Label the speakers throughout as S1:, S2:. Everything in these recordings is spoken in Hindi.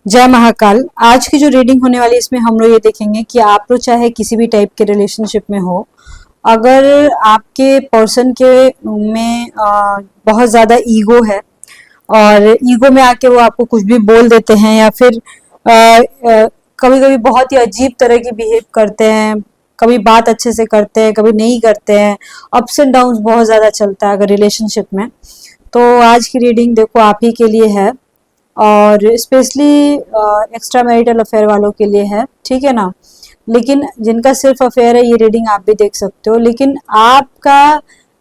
S1: जय महाकाल। आज की जो रीडिंग होने वाली है इसमें हम लोग ये देखेंगे कि आप लोग चाहे किसी भी टाइप के रिलेशनशिप में हो, अगर आपके पर्सन के में बहुत ज़्यादा ईगो है और ईगो में आके वो आपको कुछ भी बोल देते हैं या फिर कभी कभी बहुत ही अजीब तरह की बिहेव करते हैं, कभी बात अच्छे से करते हैं कभी नहीं करते हैं, अप्स एंड डाउन्स बहुत ज़्यादा चलता है अगर रिलेशनशिप में। तो आज की रीडिंग देखो आप ही के लिए है और स्पेशली एक्स्ट्रा मैरिटल अफेयर वालों के लिए है, ठीक है ना। लेकिन जिनका सिर्फ अफेयर है ये रीडिंग आप भी देख सकते हो, लेकिन आपका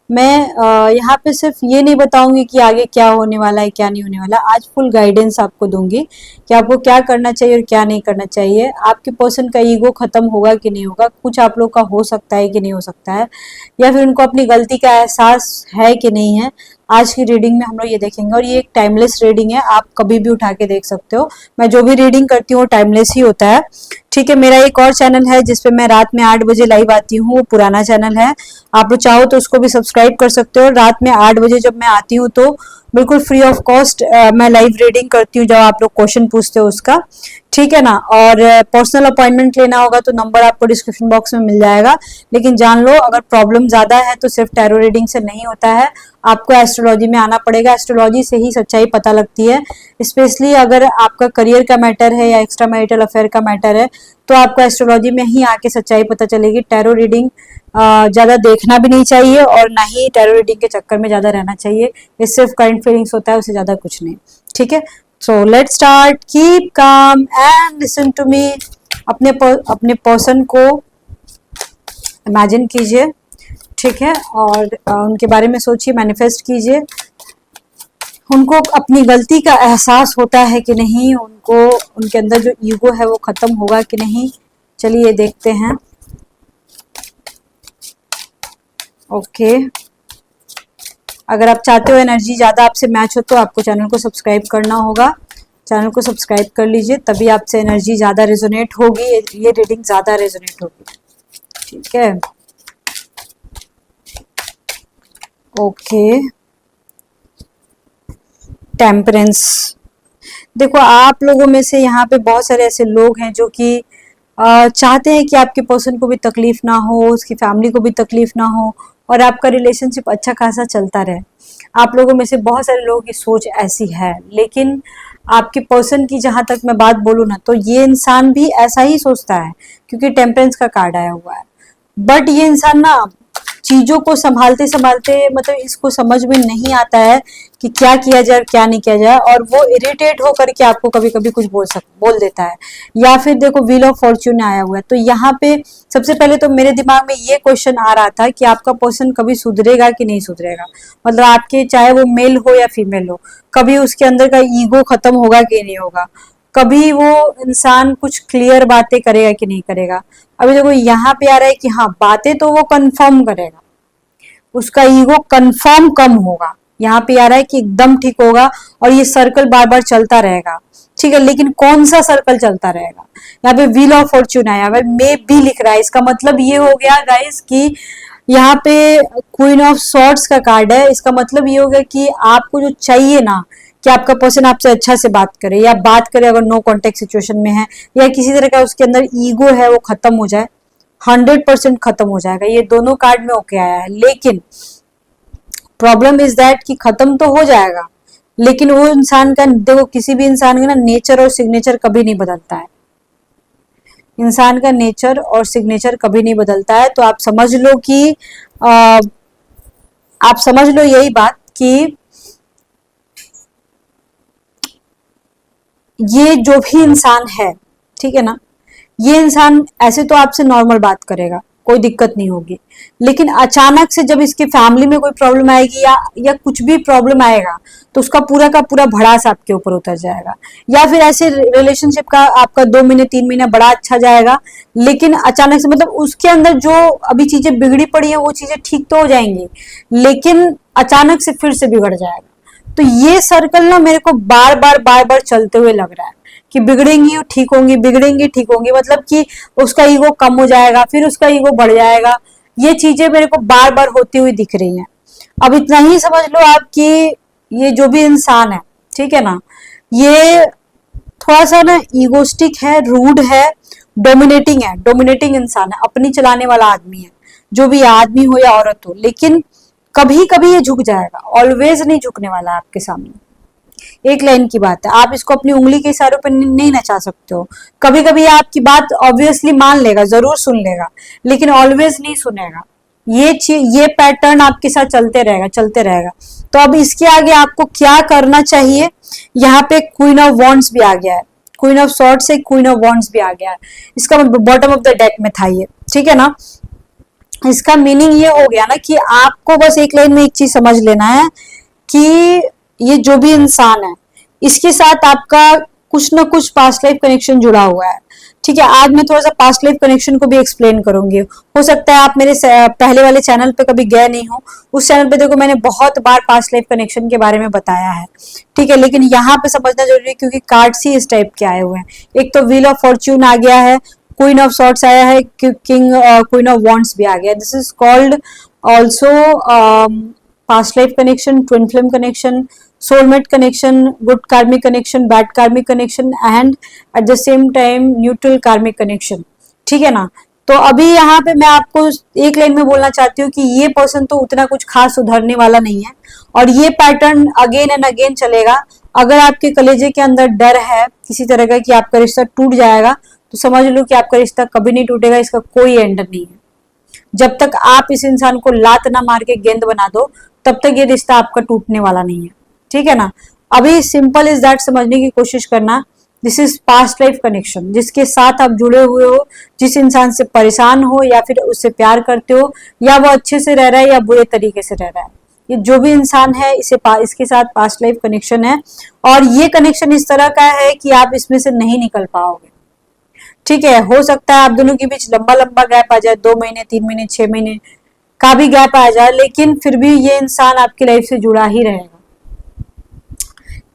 S1: मैं यहाँ पे सिर्फ ये नहीं बताऊंगी कि आगे क्या होने वाला है क्या नहीं होने वाला। आज फुल गाइडेंस आपको दूंगी कि आपको क्या करना चाहिए और क्या नहीं करना चाहिए। आपके पर्सन का ईगो खत्म होगा कि नहीं होगा, कुछ आप लोग का हो सकता है कि नहीं हो सकता है, या फिर उनको अपनी गलती का एहसास है कि नहीं है। आज की रीडिंग में हम लोग ये देखेंगे और ये एक टाइमलेस रीडिंग है, आप कभी भी उठा के देख सकते हो। मैं जो भी रीडिंग करती हूँ वो टाइमलेस ही होता है, ठीक है। मेरा एक और चैनल है जिसपे मैं रात में 8 बजे लाइव आती हूँ, वो पुराना चैनल है, आप लोग चाहो तो उसको भी सब्सक्राइब कर सकते हो। रात में 8 बजे जब मैं आती हूँ तो बिल्कुल फ्री ऑफ कॉस्ट मैं लाइव रीडिंग करती हूँ, जब आप लोग क्वेश्चन पूछते हो उसका, ठीक है ना। और पर्सनल अपॉइंटमेंट लेना होगा तो नंबर आपको डिस्क्रिप्शन बॉक्स में मिल जाएगा। लेकिन जान लो अगर प्रॉब्लम ज्यादा है तो सिर्फ टैरो रीडिंग से नहीं होता है, आपको एस्ट्रोलॉजी में आना पड़ेगा। एस्ट्रोलॉजी से ही सच्चाई पता लगती है, स्पेशली अगर आपका करियर का मैटर है या एक्स्ट्रा मैरिटल अफेयर का मैटर है तो आपको एस्ट्रोलॉजी में ही आके सच्चाई पता चलेगी। टैरो रीडिंग ज्यादा देखना भी नहीं चाहिए और ना ही टैरो रीडिंग के चक्कर में ज्यादा रहना चाहिए। ये सिर्फ करंट फीलिंग्स होता है, उससे ज्यादा कुछ नहीं, ठीक है। So let's start. Keep calm and listen to me. अपने पर्सन को इमेजिन कीजिए, ठीक है, और उनके बारे में सोचिए, मैनिफेस्ट कीजिए। उनको अपनी गलती का एहसास होता है कि नहीं, उनको उनके अंदर जो ईगो है वो खत्म होगा कि नहीं, चलिए देखते हैं। ओके, अगर आप चाहते हो एनर्जी ज्यादा आपसे मैच हो तो आपको चैनल को सब्सक्राइब करना होगा। चैनल को सब्सक्राइब कर लीजिए, तभी आपसे एनर्जी ज्यादा रेजोनेट होगी, ये रीडिंग ज्यादा रेजोनेट होगी, ठीक है। Okay, temperance. देखो आप लोगों में से यहाँ पे बहुत सारे ऐसे लोग हैं जो कि चाहते हैं कि आपके पर्सन को भी तकलीफ ना हो, उसकी फैमिली को भी तकलीफ ना हो और आपका रिलेशनशिप अच्छा खासा चलता रहे। आप लोगों में से बहुत सारे लोगों की सोच ऐसी है, लेकिन आपके पर्सन की जहां तक मैं बात बोलूँ ना तो ये इंसान भी ऐसा ही सोचता है, क्योंकि टेम्परेंस का कार्ड आया हुआ है। बट ये इंसान ना चीजों को संभालते संभालते मतलब इसको समझ में नहीं आता है कि क्या किया जाए और क्या नहीं किया जाए, और वो इरिटेट होकर के आपको कभी कभी कुछ बोल देता है। या फिर देखो व्हील ऑफ फॉर्च्यून आया हुआ है, तो यहाँ पे सबसे पहले तो मेरे दिमाग में ये क्वेश्चन आ रहा था कि आपका पर्सन कभी सुधरेगा कि नहीं सुधरेगा। मतलब आपके चाहे वो मेल हो या फीमेल हो, कभी उसके अंदर का ईगो खत्म होगा कि नहीं होगा, कभी वो इंसान कुछ क्लियर बातें करेगा कि नहीं करेगा। अभी देखो यहाँ पे आ रहा है कि हाँ बातें तो वो कंफर्म करेगा, उसका ईगो कंफर्म कम होगा। यहाँ पे आ रहा है कि एकदम ठीक होगा और ये सर्कल बार बार चलता रहेगा, ठीक है। लेकिन कौन सा सर्कल चलता रहेगा, यहाँ पे व्हील ऑफ फॉर्च्यून आया हुआ है, मे बी लिख रहा है। इसका मतलब ये हो गया गाइस कि यहाँ पे क्वीन ऑफ सॉर्ड्स का कार्ड है। इसका मतलब ये हो गया कि आपको जो चाहिए ना कि आपका पर्सन आपसे अच्छा से बात करे, या बात करे अगर नो कॉन्टेक्ट सिचुएशन में है, या किसी तरह का उसके अंदर ईगो है वो खत्म हो जाए, 100% खत्म हो जाएगा। ये दोनों कार्ड में ओके आया है। लेकिन प्रॉब्लम इज दैट कि खत्म तो हो जाएगा, लेकिन वो इंसान का देखो, किसी भी इंसान का ना नेचर और सिग्नेचर कभी नहीं बदलता है। इंसान का नेचर और सिग्नेचर कभी नहीं बदलता है। तो आप समझ लो कि आप समझ लो यही बात कि ये जो भी इंसान है, ठीक है ना, ये इंसान ऐसे तो आपसे नॉर्मल बात करेगा, कोई दिक्कत नहीं होगी। लेकिन अचानक से जब इसकी फैमिली में कोई प्रॉब्लम आएगी या कुछ भी प्रॉब्लम आएगा तो उसका पूरा का पूरा भड़ास आपके ऊपर उतर जाएगा। या फिर ऐसे रिलेशनशिप का आपका 2 महीने 3 महीने बड़ा अच्छा जाएगा, लेकिन अचानक से मतलब उसके अंदर जो अभी चीजें बिगड़ी पड़ी है वो चीजें ठीक तो हो जाएंगी, लेकिन अचानक से फिर से बिगड़ जाएगा। तो ये सर्कल ना मेरे को बार बार चलते हुए लग रहा है कि बिगड़ेंगी ठीक होंगी, बिगड़ेंगी ठीक होंगी, मतलब कि उसका ईगो कम हो जाएगा फिर उसका ईगो बढ़ जाएगा। ये चीजें मेरे को बार बार होती हुई दिख रही हैं। अब इतना ही समझ लो आप कि ये जो भी इंसान है, ठीक है ना, ये थोड़ा सा ना ईगोस्टिक है, रूड है, डोमिनेटिंग है, डोमिनेटिंग इंसान है, अपनी चलाने वाला आदमी है, जो भी आदमी हो या औरत हो। लेकिन कभी कभी ये झुक जाएगा, ऑलवेज नहीं झुकने वाला आपके सामने। एक लाइन की बात है, आप इसको अपनी उंगली के इशारों पे नहीं नचा सकते हो। कभी कभी आपकी बात ऑब्वियसली मान लेगा, जरूर सुन लेगा, लेकिन ऑलवेज नहीं सुनेगा। ये पैटर्न आपके साथ चलते रहेगा, चलते रहेगा। तो अब इसके आगे आपको क्या करना चाहिए? यहाँ पे क्वीन ऑफ वॉन्ड्स भी आ गया है, क्वीन ऑफ सॉर्ड्स से क्वीन ऑफ वॉन्ड्स भी आ गया है। इसका बॉटम ऑफ द डेक में था ये, ठीक है ना। इसका मीनिंग ये हो गया ना कि आपको बस एक लाइन में एक चीज समझ लेना है कि ये जो भी इंसान है, इसके साथ आपका कुछ ना कुछ पास्ट लाइफ कनेक्शन जुड़ा हुआ है, ठीक है। आज मैं थोड़ा सा पास्ट लाइफ कनेक्शन को भी एक्सप्लेन करूंगी। हो सकता है आप मेरे पहले वाले चैनल पे कभी गए नहीं हो, उस चैनल पे देखो मैंने बहुत बार पास्ट लाइफ कनेक्शन के बारे में बताया है, ठीक है। लेकिन यहाँ पे समझना जरूरी है क्योंकि कार्ड्स ही इस टाइप के आए हुए हैं। एक तो व्हील ऑफ फॉर्च्यून आ गया है, क्वीन ऑफ सॉर्ड्स आया है, किंग क्वीन ऑफ वॉन्ड्स भी आ गया। This is called also past life connection, twin flame connection, soulmate connection, good karmic connection, bad karmic connection and at the same time neutral karmic connection, ठीक है ना। तो अभी यहाँ पे मैं आपको एक लाइन में बोलना चाहती हूँ कि ये पर्सन तो उतना कुछ खास सुधरने वाला नहीं है और ये पैटर्न अगेन एंड अगेन चलेगा। अगर आपके कलेजे के अंदर डर है किसी तरह का कि आपका रिश्ता टूट जाएगा, तो समझ लो कि आपका रिश्ता कभी नहीं टूटेगा, इसका कोई एंड नहीं है। जब तक आप इस इंसान को लात ना मार के गेंद बना दो, तब तक ये रिश्ता आपका टूटने वाला नहीं है, ठीक है ना। अभी सिंपल इज दैट समझने की कोशिश करना। This is past life connection, जिसके साथ आप जुड़े हुए हो, जिस इंसान से परेशान हो या फिर उससे प्यार करते हो, या वो अच्छे से रह रहा है या बुरे तरीके से रह रहा है, ये जो भी इंसान है इसके साथ पास्ट लाइफ कनेक्शन है। और ये कनेक्शन इस तरह का है कि आप इसमें से नहीं निकल पाओगे, ठीक है। हो सकता है आप दोनों के बीच लंबा लंबा गैप आ जाए, 2 महीने 3 महीने 6 महीने का भी गैप आ जाए, लेकिन फिर भी ये इंसान आपकी लाइफ से जुड़ा ही रहेगा,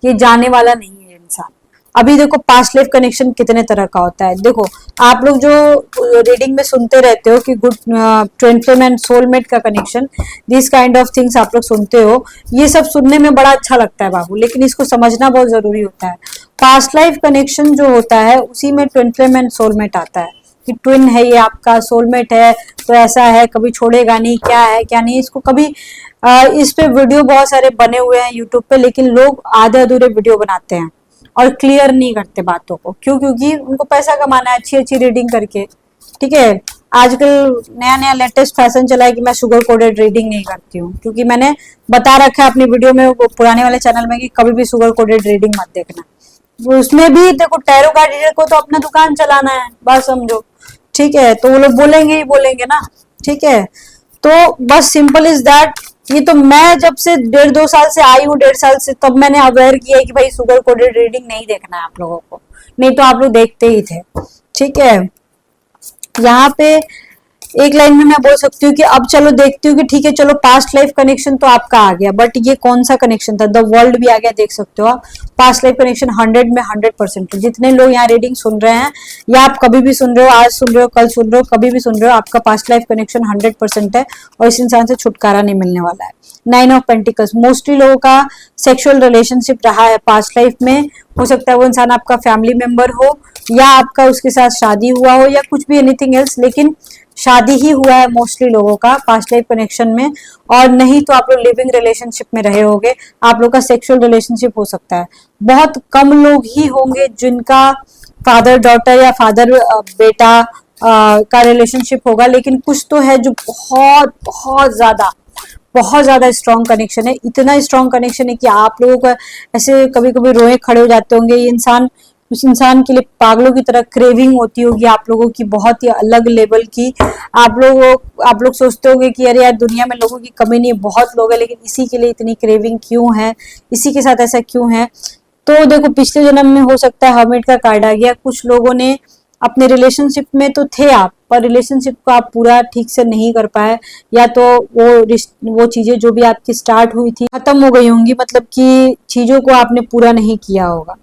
S1: ये जाने वाला नहीं है इंसान। अभी देखो पास्ट लाइफ कनेक्शन कितने तरह का होता है। देखो आप लोग जो रीडिंग में सुनते रहते हो कि good twin flame and soulmate का connection, this kind of things आप लोग सुनते हो, ये सब सुनने में बड़ा अच्छा लगता है बाबू, लेकिन इसको समझना बहुत जरूरी होता है। पास्ट लाइफ कनेक्शन जो होता है उसी में ट्विन फ्लेम एंड सोलमेट आता है कि ट्विन है ये आपका, सोलमेट है तो ऐसा है, कभी छोड़ेगा नहीं, क्या है क्या नहीं। इसको कभी इस पे वीडियो बहुत सारे बने हुए हैं यूट्यूब पे, लेकिन लोग आधे अधूरे वीडियो बनाते हैं और क्लियर नहीं करते बातों को। क्यों? क्योंकि उनको पैसा कमाना है अच्छी अच्छी रीडिंग करके, ठीक है। आजकल नया नया लेटेस्ट फैशन चला है कि मैं शुगर कोडेड रीडिंग नहीं करती हूँ, क्योंकि मैंने बता रखा है अपनी वीडियो में, वो पुराने वाले चैनल में, कि कभी भी शुगर कोडेड रीडिंग मत देखना। उसमें भी देखो टैरो कार्ड रीडर को तो अपना दुकान चलाना है, बस समझो, ठीक है। तो वो लोग बोलेंगे ही बोलेंगे ना, ठीक है। तो बस सिंपल इज दैट। ये तो मैं जब से 1.5-2 साल से आई हूँ, 1.5 साल से, तब मैंने अवेयर किया है कि भाई शुगर कोडेड रीडिंग नहीं देखना है आप लोगों को, नहीं तो आप लोग देखते ही थे, ठीक है। यहाँ पे एक लाइन में मैं बोल सकती हूँ कि अब चलो देखती हूँ कि ठीक है चलो पास्ट लाइफ कनेक्शन तो आपका आ गया, बट ये कौन सा कनेक्शन था? द वर्ल्ड भी आ गया, देख सकते हो आप। पास्ट लाइफ कनेक्शन 100 में 100%। जितने लोग यहाँ रीडिंग सुन रहे हैं, या आप कभी भी सुन रहे हो, आज सुन रहे हो, कल सुन रहे हो, कभी भी सुन रहे हो, आपका पास्ट लाइफ कनेक्शन 100% है और इस इंसान से छुटकारा नहीं मिलने वाला है। 9 ऑफ पेंटिकल्स, मोस्टली लोगों का सेक्सुअल रिलेशनशिप रहा है पास्ट लाइफ में। हो सकता है वो इंसान आपका फैमिली मेंबर हो, या आपका उसके साथ शादी हुआ हो, या कुछ भी एनीथिंग एल्स, लेकिन शादी ही हुआ है मोस्टली लोगों का पास्ट लाइफ कनेक्शन में। और नहीं तो आप लोग लिविंग रिलेशनशिप में रहे होगे, आप लोग का सेक्सुअल रिलेशनशिप हो सकता है। बहुत कम लोग ही होंगे जिनका फादर डॉटर या फादर बेटा का रिलेशनशिप होगा, लेकिन कुछ तो है जो बहुत बहुत ज्यादा स्ट्रॉन्ग कनेक्शन है। इतना स्ट्रॉन्ग कनेक्शन है कि आप लोगों का ऐसे कभी कभी रोए खड़े हो जाते होंगे। ये इंसान, उस इंसान के लिए पागलों की तरह क्रेविंग होती होगी आप लोगों की, बहुत ही अलग लेवल की। आप लोग सोचते होंगे कि अरे यार दुनिया में लोगों की कमी नहीं है, बहुत लोग हैं, लेकिन इसी के लिए इतनी क्रेविंग क्यों है, इसी के साथ ऐसा क्यों है? तो देखो पिछले जन्म में हो सकता है हर्मिट का कार्ड आ गया। कुछ लोगों ने अपने रिलेशनशिप में तो थे आप, पर रिलेशनशिप को आप पूरा ठीक से नहीं कर पाए, या तो वो चीजें जो भी आपकी स्टार्ट हुई थी खत्म हो गई होंगी, मतलब कि चीजों को आपने पूरा नहीं किया होगा,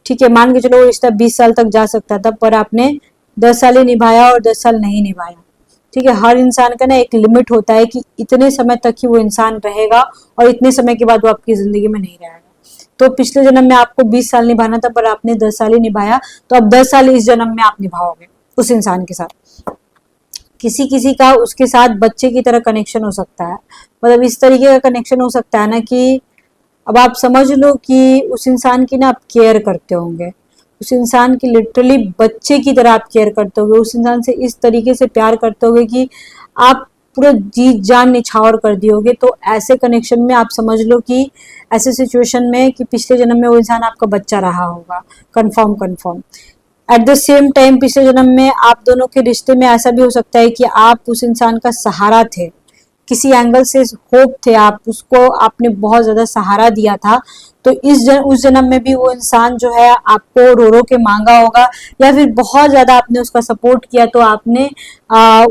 S1: ठीक है। मान के चलो वो रिश्ता 20 साल तक जा सकता था, पर आपने 10 साल ही निभाया और 10 साल नहीं निभाया, ठीक है। हर इंसान का ना एक लिमिट होता है कि इतने समय तक ही वो इंसान रहेगा और इतने समय के बाद वो आपकी जिंदगी में नहीं रहेगा। तो पिछले जन्म में आपको 20 साल निभाना था पर आपने 10 साल ही निभाया, तो अब 10 साल इस जन्म में आप निभाओगे उस इंसान के साथ। किसी किसी का उसके साथ बच्चे की तरह कनेक्शन हो सकता है, मतलब इस तरीके का कनेक्शन हो सकता है ना कि अब आप समझ लो कि उस इंसान की ना आप केयर करते होंगे, उस इंसान की लिटरली बच्चे की तरह आप केयर करते होगे, उस इंसान से इस तरीके से प्यार करते होगे कि आप पूरा जी जान निछावर कर दियोगे। तो ऐसे कनेक्शन में आप समझ लो कि ऐसे सिचुएशन में कि पिछले जन्म में वो इंसान आपका बच्चा रहा होगा, confirm. At the same time पिछले जन्म में आप दोनों के रिश्ते में ऐसा भी हो सकता है कि आप उस इंसान का सहारा थे, किसी एंगल से होप थे, आप उसको आपने बहुत ज्यादा सहारा दिया था। तो उस जन्म में भी वो इंसान जो है आपको रो रो के मांगा होगा, या फिर बहुत ज्यादा आपने उसका सपोर्ट किया तो आपने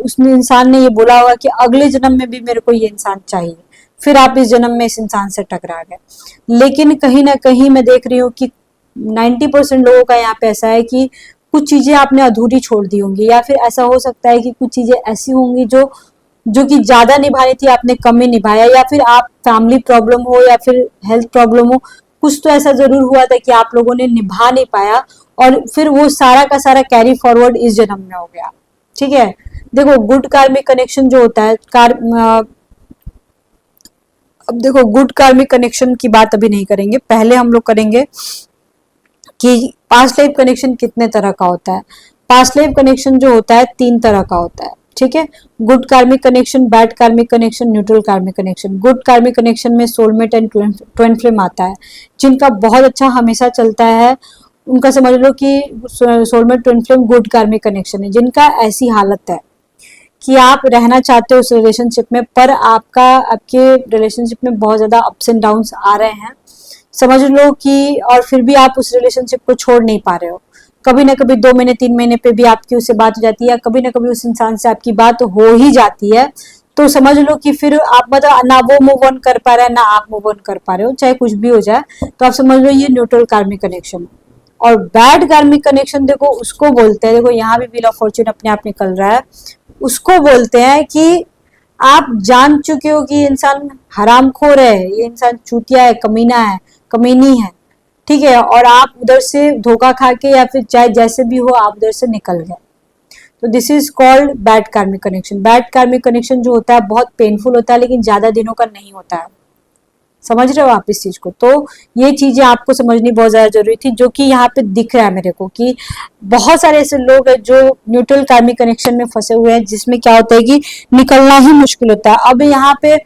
S1: उसने इंसान ने ये बोला होगा कि अगले जन्म में भी मेरे को ये इंसान चाहिए, फिर आप इस जन्म में इस इंसान से टकरा गए। लेकिन कहीं ना कहीं मैं देख रही हूँ कि 90% लोगों का यहाँ पे ऐसा है कि कुछ चीजें आपने अधूरी छोड़ दी होंगी, या फिर ऐसा हो सकता है कि कुछ चीजें ऐसी होंगी जो कि ज्यादा निभानी थी आपने कम ही निभाया, या फिर आप फैमिली प्रॉब्लम हो या फिर हेल्थ प्रॉब्लम हो, कुछ तो ऐसा जरूर हुआ था कि आप लोगों ने निभा नहीं पाया और फिर वो सारा का सारा कैरी फॉरवर्ड इस जन्म में हो गया। ठीक है, देखो गुड कार्मिक कनेक्शन जो होता है अब देखो गुड कार्मिक कनेक्शन की बात अभी नहीं करेंगे, पहले हम लोग करेंगे कि पास्ट लाइफ कनेक्शन कितने तरह का होता है। पास्ट लाइफ कनेक्शन जो होता है 3 तरह का होता है। ठीक है, good karmic connection, bad karmic connection, neutral karmic connection. Good karmic connection में सोलमेट एंड ट्विन फ्लेम आता है, जिनका बहुत अच्छा हमेशा चलता है उनका समझ लो कि soulmate twin flame good karmic connection है। जिनका ऐसी हालत है कि आप रहना चाहते हो उस रिलेशनशिप में पर आपके रिलेशनशिप में बहुत ज्यादा अप्स एंड डाउन्स आ रहे हैं, समझ लो कि, और फिर भी आप उस रिलेशनशिप को छोड़ नहीं पा रहे हो। कभी ना कभी 2 महीने 3 महीने पे भी आपकी उससे बात हो जाती है, या कभी ना कभी उस इंसान से आपकी बात हो ही जाती है, तो समझ लो कि फिर आप मतलब ना वो मूव ऑन कर पा रहा है ना आप मूव ऑन कर पा रहे हो, चाहे कुछ भी हो जाए, तो आप समझ लो ये न्यूट्रल कार्मिक कनेक्शन। और बैड कार्मिक कनेक्शन देखो उसको बोलते हैं, देखो यहाँ भी व्हील ऑफ फॉर्च्यून अपने आप निकल रहा है, उसको बोलते हैं कि आप जान चुके हो कि ये इंसान हरामखोर है, ये इंसान चूतिया है, कमीना है, कमीनी है, ठीक है, और आप उधर से धोखा खा के या फिर चाहे जैसे भी हो आप उधर से निकल गए, तो this is called bad karmic connection. Bad karmic connection जो होता है बहुत पेनफुल होता है लेकिन ज्यादा दिनों का नहीं होता है, समझ रहे हो आप इस चीज को। तो ये चीजें आपको समझनी बहुत ज्यादा जरूरी थी, जो कि यहाँ पे दिख रहा है मेरे को कि बहुत सारे ऐसे लोग हैं जो न्यूट्रल कार्मिक कनेक्शन में फंसे हुए हैं, जिसमें क्या होता है कि निकलना ही मुश्किल होता है। अब यहाँ पे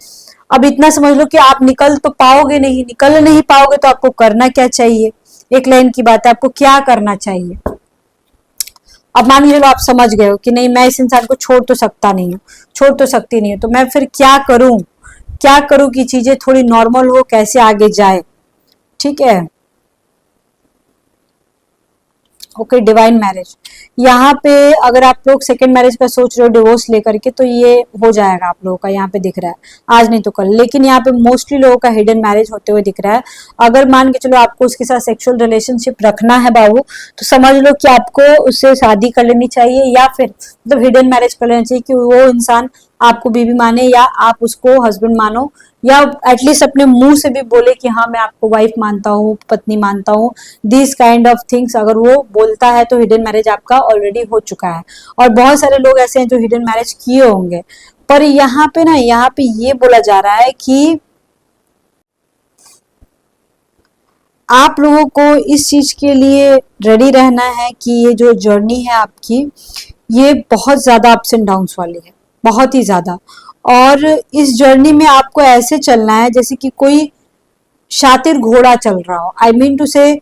S1: अब इतना समझ लो कि आप निकल तो पाओगे नहीं, निकल नहीं पाओगे तो आपको करना क्या चाहिए, एक लाइन की बात है, आपको क्या करना चाहिए। अब मान लीजिए आप समझ गए हो कि नहीं मैं इस इंसान को छोड़ तो सकता नहीं हूँ, छोड़ तो सकती नहीं हूँ, तो मैं फिर क्या करूं कि चीजें थोड़ी नॉर्मल हो, कैसे आगे जाए। ठीक है, ओके, डिवाइन मैरिज। यहाँ पे अगर आप लोग सेकेंड मैरिज का सोच रहे हो डिवोर्स लेकर के, तो ये हो जाएगा आप लोगों का, यहाँ पे दिख रहा है, आज नहीं तो कल। लेकिन यहाँ पे मोस्टली लोगों का हिडन मैरिज होते हुए दिख रहा है। अगर मान के चलो आपको उसके साथ सेक्सुअल रिलेशनशिप रखना है बाबू, तो समझ लो कि आपको उससे शादी कर लेनी चाहिए, या फिर मतलब हिडन मैरिज कर लेना चाहिए कि वो इंसान आपको बीवी माने या आप उसको हस्बैंड मानो, या एटलीस्ट अपने मुंह से भी बोले कि हाँ मैं आपको वाइफ मानता हूँ, पत्नी मानता हूँ, दिस काइंड ऑफ थिंग्स अगर वो बोलता है तो हिडन मैरिज आपका ऑलरेडी हो चुका है। और बहुत सारे लोग ऐसे हैं जो हिडन मैरिज किए होंगे, पर यहाँ पे ये बोला जा रहा है कि आप लोगों को इस चीज के लिए रेडी रहना है कि ये जो जर्नी है आपकी, ये बहुत ज्यादा अप्स एंड डाउन्स वाली है, बहुत ही ज्यादा। और इस जर्नी में आपको ऐसे चलना है जैसे कि कोई शातिर घोड़ा चल रहा हो। आई मीन टू से,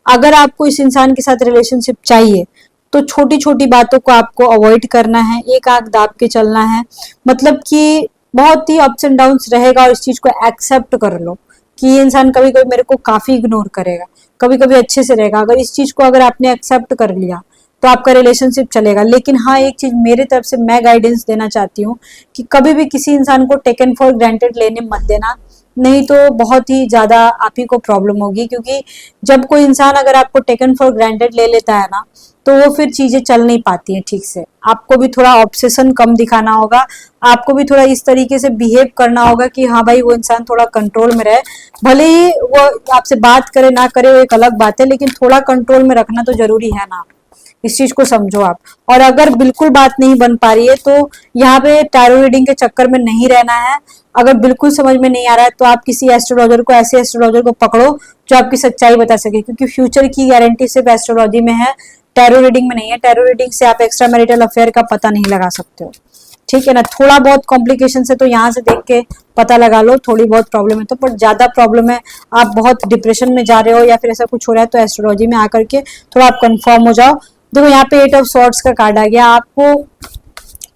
S1: अगर आपको इस इंसान के साथ रिलेशनशिप चाहिए तो छोटी छोटी बातों को आपको अवॉइड करना है, एक आंख दाब के चलना है, मतलब कि बहुत ही अप्स एंड डाउन्स रहेगा, और इस चीज को एक्सेप्ट कर लो कि ये इंसान कभी कभी मेरे को काफी इग्नोर करेगा, कभी कभी अच्छे से रहेगा। अगर इस चीज को अगर आपने एक्सेप्ट कर लिया तो आपका रिलेशनशिप चलेगा। लेकिन हाँ, एक चीज मेरे तरफ से मैं गाइडेंस देना चाहती हूँ कि कभी भी किसी इंसान को टेकन फॉर ग्रांटेड लेने मत देना। नहीं तो बहुत ही ज्यादा आप ही को प्रॉब्लम होगी, क्योंकि जब कोई इंसान अगर आपको टेकन फॉर ग्रांटेड ले लेता है ना, तो वो फिर चीजें चल नहीं पाती हैं ठीक से। आपको भी थोड़ा ऑब्सेशन कम दिखाना होगा, आपको भी थोड़ा इस तरीके से बिहेव करना होगा कि हाँ भाई वो इंसान थोड़ा कंट्रोल में रहे। भले ही वो आपसे बात करे ना करे वो एक अलग बात है, लेकिन थोड़ा कंट्रोल में रखना तो जरूरी है ना, इस चीज को समझो आप। और अगर बिल्कुल बात नहीं बन पा रही है तो यहाँ पे टैरो रीडिंग के चक्कर में नहीं रहना है। अगर बिल्कुल समझ में नहीं आ रहा है तो आप किसी एस्ट्रोलॉजर को, ऐसे एस्ट्रोलॉजर को पकड़ो जो आपकी सच्चाई बता सके, क्योंकि फ्यूचर की गारंटी सिर्फ एस्ट्रोलॉजी में है, टैरो रीडिंग में नहीं है। टैरो रीडिंग से आप एक्स्ट्रा मैरिटल अफेयर का पता नहीं लगा सकते हो, ठीक है ना। थोड़ा बहुत कॉम्प्लिकेशन है तो यहाँ से देख के पता लगा लो, थोड़ी बहुत प्रॉब्लम है तो, पर ज्यादा प्रॉब्लम है, आप बहुत डिप्रेशन में जा रहे हो या फिर ऐसा कुछ हो रहा है, तो एस्ट्रोलॉजी में आकर के थोड़ा आप कंफर्म हो जाओ। देखो यहाँ पे 8 ऑफ सॉर्ड्स का कार्ड आ गया। आपको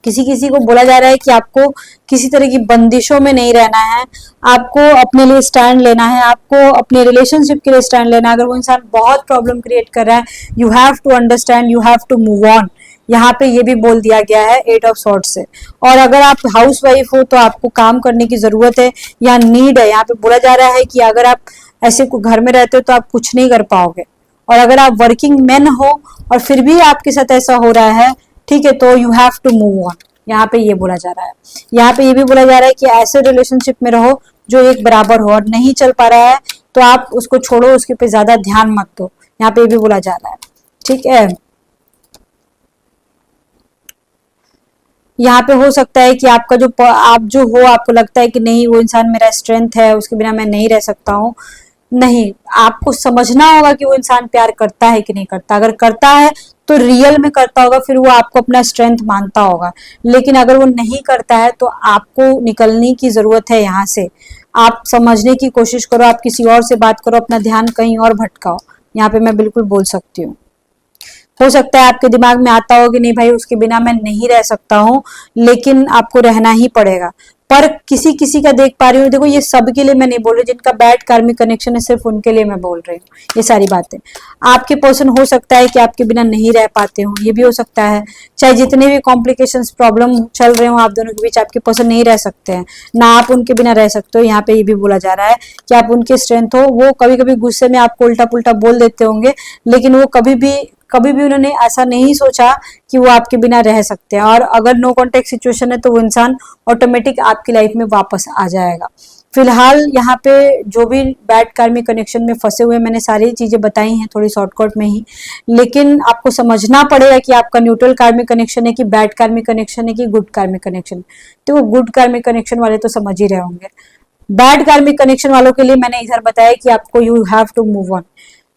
S1: किसी किसी को बोला जा रहा है कि आपको किसी तरह की बंदिशों में नहीं रहना है, आपको अपने लिए स्टैंड लेना है, आपको अपने रिलेशनशिप के लिए स्टैंड लेना है। अगर वो इंसान बहुत प्रॉब्लम क्रिएट कर रहा है, you have to understand, you have to move on. यहाँ पे ये भी बोल दिया गया है 8 ऑफ सॉर्ड से। और अगर आप हाउस वाइफ हो तो आपको काम करने की जरूरत है या नीड है। यहाँ पे बोला जा रहा है कि अगर आप ऐसे घर में रहते हो तो आप कुछ नहीं कर पाओगे, और अगर आप वर्किंग मैन हो और फिर भी आपके साथ ऐसा हो रहा है, ठीक है, तो you have to move on. यहाँ पे ये बोला जा रहा है। यहाँ पे ये भी बोला जा रहा है कि ऐसे रिलेशनशिप में रहो जो एक बराबर हो, और नहीं चल पा रहा है तो आप उसको छोड़ो, उसके पे ज्यादा ध्यान मत दो। यहाँ पे ये भी बोला जा रहा है, ठीक है। यहाँ पे हो सकता है कि आपका जो आप जो हो, आपको लगता है कि नहीं वो इंसान मेरा स्ट्रेंथ है, उसके बिना मैं नहीं रह सकता हूँ। नहीं, आपको समझना होगा कि वो इंसान प्यार करता है कि नहीं करता। अगर करता है तो रियल में करता होगा, फिर वो आपको अपना स्ट्रेंथ मानता होगा। लेकिन अगर वो नहीं करता है तो आपको निकलने की जरूरत है यहाँ से। आप समझने की कोशिश करो, आप किसी और से बात करो, अपना ध्यान कहीं और भटकाओ। यहाँ पे मैं बिल्कुल बोल सकती हूँ। हो सकता है आपके दिमाग में आता हो कि नहीं भाई उसके बिना मैं नहीं रह सकता हूँ, लेकिन आपको रहना ही पड़ेगा। पर किसी किसी का देख पा रही हूँ, देखो ये सबके लिए मैं नहीं बोल रही, जिनका बैड कार्मिक कनेक्शन है सिर्फ उनके लिए मैं बोल रही हूँ ये सारी बातें। आपके पर्सन हो सकता है कि आपके बिना नहीं रह पाते हो, ये भी हो सकता है। चाहे जितने भी कॉम्प्लिकेशंस प्रॉब्लम चल रहे हो आप दोनों के बीच, आपके पर्सन नहीं रह सकते हैं ना, आप उनके बिना रह सकते हो। यहाँ पे ये भी बोला जा रहा है कि आप उनके स्ट्रेंथ हो। वो कभी कभी गुस्से में आपको उल्टा पुल्टा बोल देते होंगे, लेकिन वो कभी भी उन्होंने ऐसा नहीं सोचा कि वो आपके बिना रह सकते हैं। और अगर नो कॉन्टेक्ट सिचुएशन है तो वो इंसान ऑटोमेटिक आपकी लाइफ में वापस आ जाएगा। फिलहाल यहाँ पे जो भी बैड कार्मिक कनेक्शन में फंसे हुए, मैंने सारी चीजें बताई हैं थोड़ी शॉर्टकट में ही, लेकिन आपको समझना पड़ेगा कि आपका न्यूट्रल कार्मिक कनेक्शन है कि बैड कार्मिक कनेक्शन है कि गुड कार्मिक कनेक्शन। तो वो गुड कार्मिक कनेक्शन वाले तो समझ ही रहे होंगे। बैड कार्मिक कनेक्शन वालों के लिए मैंने इधर बताया कि आपको you have to move on.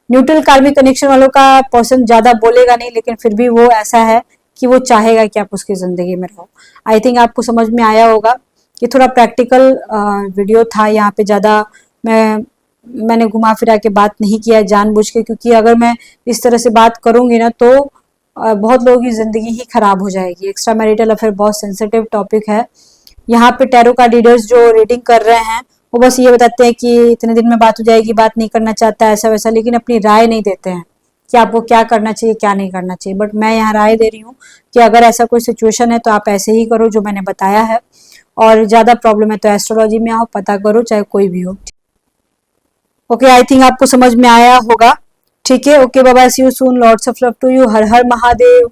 S1: Neutral karmic connection वालों का पर्सन ज्यादा बोलेगा नहीं, लेकिन फिर भी वो ऐसा है कि वो चाहेगा कि आप उसकी जिंदगी में रहो। आई थिंक आपको समझ में आया होगा। ये थोड़ा प्रैक्टिकल वीडियो था, यहाँ पे ज्यादा मैंने घुमा फिरा के बात नहीं किया जानबूझ के, क्योंकि अगर मैं इस तरह से बात करूंगी ना तो बहुत लोगों की जिंदगी ही खराब हो जाएगी। एक्स्ट्रा मैरिटल अफेयर बहुत सेंसिटिव टॉपिक है। यहाँ पे टैरो कार्ड रीडर्स जो रीडिंग कर रहे हैं वो बस ये बताते हैं कि इतने दिन में बात हो जाएगी, बात नहीं करना चाहता ऐसा वैसा, लेकिन अपनी राय नहीं देते हैं कि आपको क्या करना चाहिए क्या नहीं करना चाहिए। बट मैं यहाँ राय दे रही हूँ कि अगर ऐसा कोई सिचुएशन है तो आप ऐसे ही करो जो मैंने बताया है, और ज्यादा प्रॉब्लम है तो एस्ट्रोलॉजी में आओ, पता करो, चाहे कोई भी हो। ओके, आई थिंक आपको समझ में आया होगा। ठीक है, okay, bye bye, see you soon, lots of love to you, हर हर महादेव।